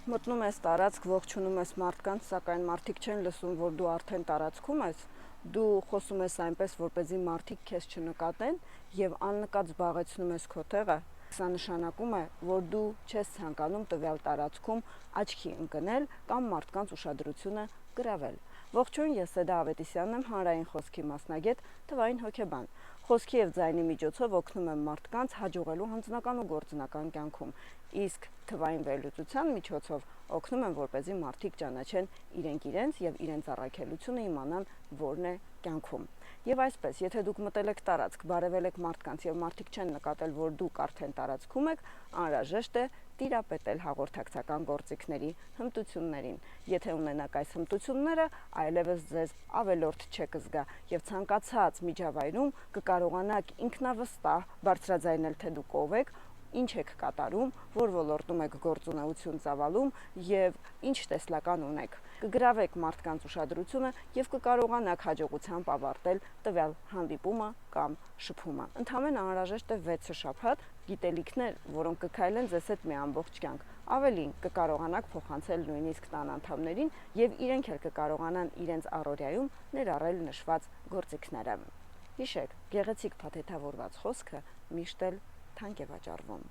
Մտնում ես տարածք, ողջունում ես մարդկանց, սակայն մարդիկ չեն լսում, որ դու արդեն տարածքում ես, դու խոսում ես այնպես, որպեսզի մարդիկ քեզ չնկատեն եւ աննկատ զբաղեցնում ես քո տեղը, սա նշանակում է, որ դու չես ցանկանում տվյալ տարածքում աչքի ընկնել կամ մարդկանց ուշադրությունը գրավել։ Ողջույն, ես Սեդա Ավետիսյանն եմ, հանրային խոսքի մասնագետ, թվային հոգեբան։ Խոսքի եւ ձայնի միջոցով օգնում եմ մարդկանց հաջողելու հանձնական ու գործնական կյանքում, իսկ թվային վերլուծության միջոցով օգնում եմ, որպեսզի մարդիկ ճանաչեն իրենց եւ իրենց առաքելությունը իմանան, որն է կյանքում։ Եվ այսպես, եթե դուք մտել եք տարածք, բարևել եք մարդկանց եւ մարդիկ չեն նկատել, որ դուք արդեն տարածքում եք, անհրաժեշտ է տիրապետել հաղորդակցական գործիքների հմտություններին։ Եթե ունենաք այս հմտությունները, այլևս ձեզ ավելորդ չեք զգա եւ ցանկացած միջավայրում կկարողանաք ինքնավստահ բարձրաձայնել, թե դուք ով եք, ինչ եք կատարում, որ ոլորտում եք գործունեություն ծավալում եւ ինչ տեսլական ունեք։ Կգրավեք մարդկանց ուշադրությունը եւ կկարողանաք հաջողությամբ ավարտել տվյալ հանդիպումը կամ շփումը։ Ընդհանրապես անհրաժեշտ է 6 շաբաթ, գիտելիքներ, որոնք կքայլեն ձեզ հետ մի ամբողջ կյանք։ Ավելին, կկարողանաք փոխանցել նույնիսկ տան անդամներին եւ իրենք էլ կկարողանան իրենց առօրյայում ներառել նշված գործիքները։ Հիշեք, գեղեցիկ փաթեթավորված խոսքը միշտ էլ թանկ է վաճառվում։